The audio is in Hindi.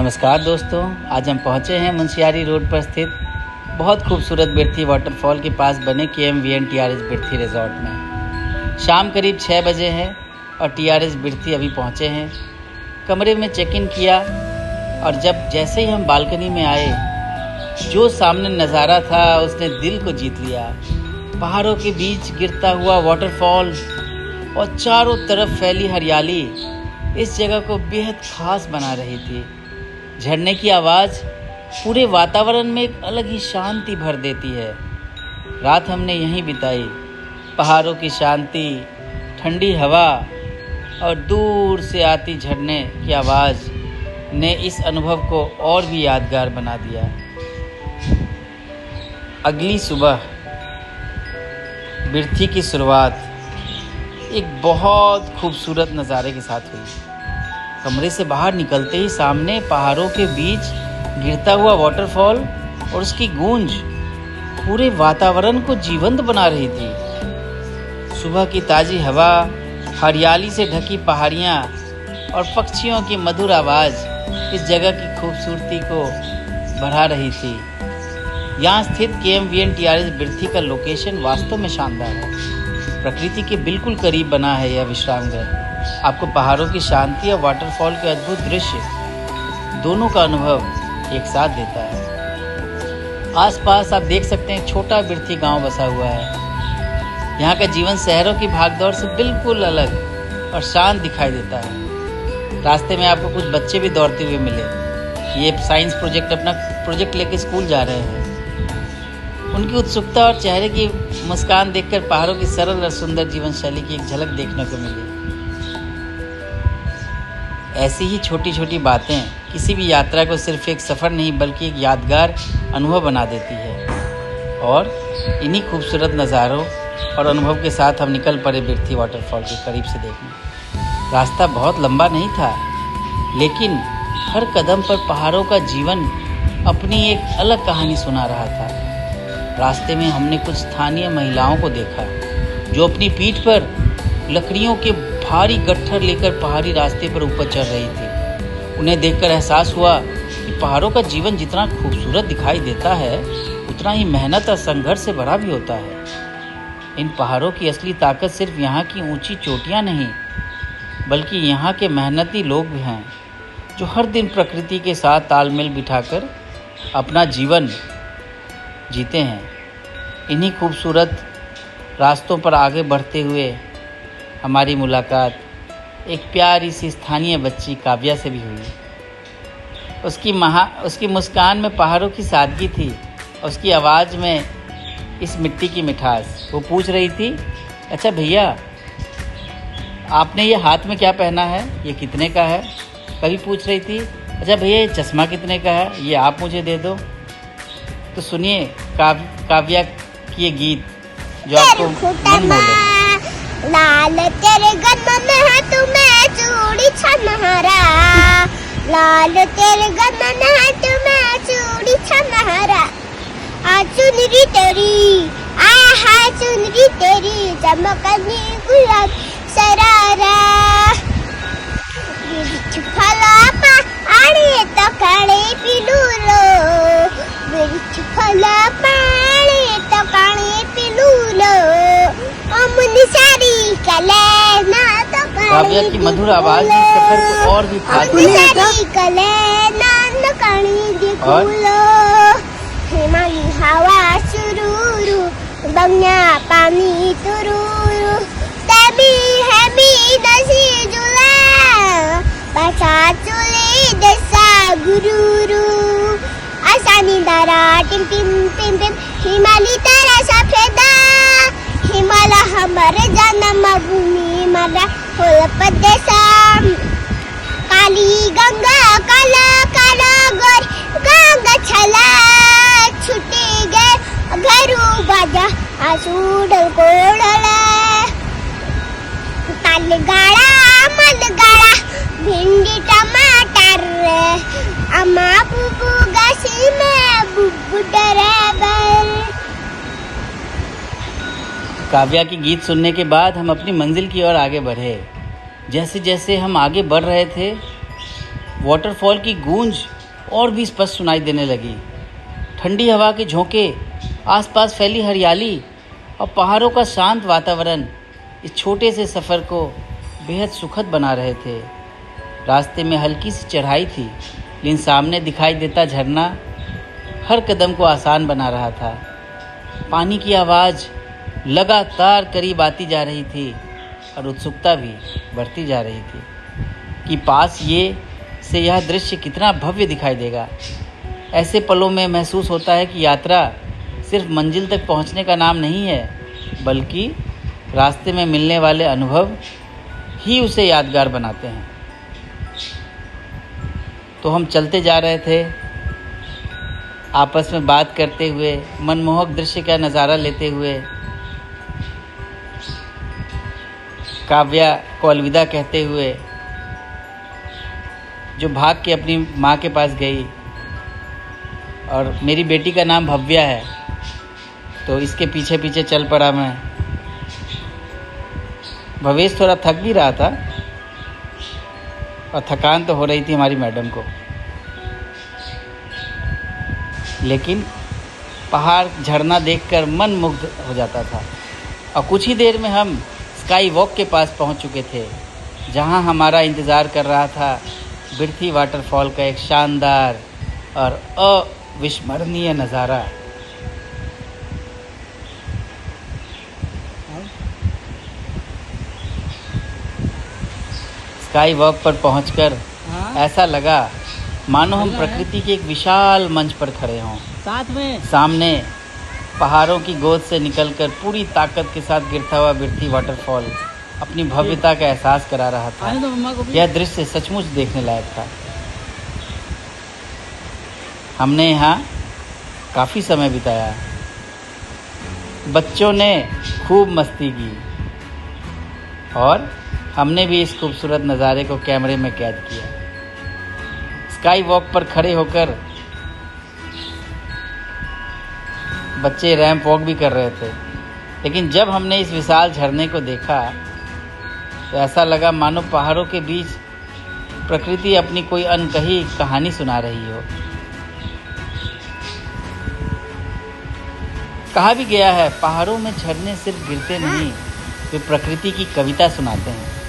नमस्कार दोस्तों, आज हम पहुंचे हैं मुंशियारी रोड पर स्थित बहुत खूबसूरत बिरथी वाटरफॉल के पास बने KMVN TRS बिरथी रिजॉर्ट में। शाम करीब 6 बजे है और TRS बिरथी अभी पहुंचे हैं। कमरे में चेक इन किया और जैसे ही हम बालकनी में आए, जो सामने नज़ारा था उसने दिल को जीत लिया। पहाड़ों के बीच गिरता हुआ वाटरफॉल और चारों तरफ फैली हरियाली इस जगह को बेहद खास बना रही थी। झरने की आवाज़ पूरे वातावरण में एक अलग ही शांति भर देती है। रात हमने यहीं बिताई। पहाड़ों की शांति, ठंडी हवा और दूर से आती झरने की आवाज़ ने इस अनुभव को और भी यादगार बना दिया। अगली सुबह बिरथी की शुरुआत एक बहुत खूबसूरत नज़ारे के साथ हुई। कमरे से बाहर निकलते ही सामने पहाड़ों के बीच गिरता हुआ वाटरफॉल और उसकी गूंज पूरे वातावरण को जीवंत बना रही थी। सुबह की ताज़ी हवा, हरियाली से ढकी पहाड़ियाँ और पक्षियों की मधुर आवाज़ इस जगह की खूबसूरती को बढ़ा रही थी। यहाँ स्थित KMVN TRS बिरथी का लोकेशन वास्तव में शानदार है। प्रकृति के बिल्कुल करीब बना है यह विश्राम गृह। आपको पहाड़ों की शांति और वाटरफॉल के अद्भुत दृश्य दोनों का अनुभव एक साथ देता है। आसपास आप देख सकते हैं छोटा बिरथी गांव बसा हुआ है। यहाँ का जीवन शहरों की भागदौड़ से बिल्कुल अलग और शांत दिखाई देता है। रास्ते में आपको कुछ बच्चे भी दौड़ते हुए मिले। ये साइंस अपना प्रोजेक्ट लेके स्कूल जा रहे हैं। उनकी उत्सुकता और चेहरे की मुस्कान देखकर पहाड़ों की सरल और सुंदर जीवन शैली की एक झलक देखने को मिली। ऐसी ही छोटी छोटी बातें किसी भी यात्रा को सिर्फ एक सफ़र नहीं बल्कि एक यादगार अनुभव बना देती है। और इन्हीं खूबसूरत नज़ारों और अनुभव के साथ हम निकल पड़े बिरथी वाटरफॉल के करीब से देखने। रास्ता बहुत लंबा नहीं था, लेकिन हर कदम पर पहाड़ों का जीवन अपनी एक अलग कहानी सुना रहा था। रास्ते में हमने कुछ स्थानीय महिलाओं को देखा जो अपनी पीठ पर लकड़ियों के भारी गट्ठर लेकर पहाड़ी रास्ते पर ऊपर चढ़ रही थी। उन्हें देखकर एहसास हुआ कि पहाड़ों का जीवन जितना खूबसूरत दिखाई देता है, उतना ही मेहनत और संघर्ष से भरा भी होता है। इन पहाड़ों की असली ताकत सिर्फ यहाँ की ऊंची चोटियाँ नहीं, बल्कि यहाँ के मेहनती लोग भी हैं जो हर दिन प्रकृति के साथ तालमेल बिठाकर अपना जीवन जीते हैं। इन्हीं खूबसूरत रास्तों पर आगे बढ़ते हुए हमारी मुलाकात एक प्यारी सी स्थानीय बच्ची काव्या से भी हुई। उसकी मुस्कान में पहाड़ों की सादगी थी और उसकी आवाज़ में इस मिट्टी की मिठास। वो पूछ रही थी, अच्छा भैया, आपने ये हाथ में क्या पहना है, ये कितने का है? कभी पूछ रही थी, अच्छा भैया ये चश्मा कितने का है, ये आप मुझे दे दो। तो सुनिए काव्या की ये गीत जो आपको मन मोह। लाल तेरे गम में है तुम्हें चूड़ी छनहरा, लाल तेरे गम में है तुम्हें चूड़ी छनहरा। आ चुनरी तेरी, आया है चुनरी तेरी, चमकनी गुलाब सरारा। फला पानी तो काले पिलूलो, फला पानी तो काले पिलूलो। काव्या की मधुर आवाज इस सफर को और भी खास हिमालय हवा सुरूरू, बंगला पानी तुरूरू, तभी है भी दसी जुला, बसा चुले दसा गुरूरू। आसानी दारा टिम टिम टिम टिम, हिमालय तारा सफेदा, हिमालय हमारे जन्म भूमि मरा होल प्रदेशा। काली गंगा काला काला गोर गंगा छला, छुटे गए घरू बाजा आसूडल कोडला। ताल गाड़ा मल गाड़ा भिंडी टमाटर, अम्मा बुबू गासी में बुबू डराबर। काव्या की गीत सुनने के बाद हम अपनी मंजिल की ओर आगे बढ़े। जैसे जैसे हम आगे बढ़ रहे थे, वाटरफॉल की गूंज और भी स्पष्ट सुनाई देने लगी। ठंडी हवा के झोंके, आसपास फैली हरियाली और पहाड़ों का शांत वातावरण इस छोटे से सफ़र को बेहद सुखद बना रहे थे। रास्ते में हल्की सी चढ़ाई थी, लेकिन सामने दिखाई देता झरना हर कदम को आसान बना रहा था। पानी की आवाज़ लगातार करीब आती जा रही थी और उत्सुकता भी बढ़ती जा रही थी कि पास से यह दृश्य कितना भव्य दिखाई देगा। ऐसे पलों में महसूस होता है कि यात्रा सिर्फ मंजिल तक पहुंचने का नाम नहीं है, बल्कि रास्ते में मिलने वाले अनुभव ही उसे यादगार बनाते हैं। तो हम चलते जा रहे थे, आपस में बात करते हुए, मनमोहक दृश्य का नज़ारा लेते हुए, काव्या को अलविदा कहते हुए, जो भाग के अपनी माँ के पास गई। और मेरी बेटी का नाम भव्या है, तो इसके पीछे पीछे चल पड़ा मैं। भवेश थोड़ा थक भी रहा था और थकान तो हो रही थी हमारी मैडम को, लेकिन पहाड़ झरना देखकर मन मुग्ध हो जाता था। और कुछ ही देर में हम स्काई वॉक के पास पहुंच चुके थे, जहां हमारा इंतज़ार कर रहा था बिरथी वाटरफॉल का एक शानदार और अविस्मरणीय नज़ारा। स्काई वॉक पर पहुंचकर ऐसा लगा मानो हम प्रकृति के एक विशाल मंच पर खड़े हों। साथ में सामने पहाड़ों की गोद से निकलकर पूरी ताकत के साथ गिरता हुआ बिरथी वाटरफॉल अपनी भव्यता का एहसास करा रहा था। तो मम्मा को भी यह दृश्य सचमुच देखने लायक था। हमने यहाँ काफ़ी समय बिताया। बच्चों ने खूब मस्ती की और हमने भी इस खूबसूरत नज़ारे को कैमरे में कैद किया। स्काई वॉक पर खड़े होकर बच्चे रैंप वॉक भी कर रहे थे, लेकिन जब हमने इस विशाल झरने को देखा तो ऐसा लगा मानो पहाड़ों के बीच प्रकृति अपनी कोई अनकही कहानी सुना रही हो। कहा भी गया है, पहाड़ों में झरने सिर्फ गिरते नहीं, वे प्रकृति की कविता सुनाते हैं।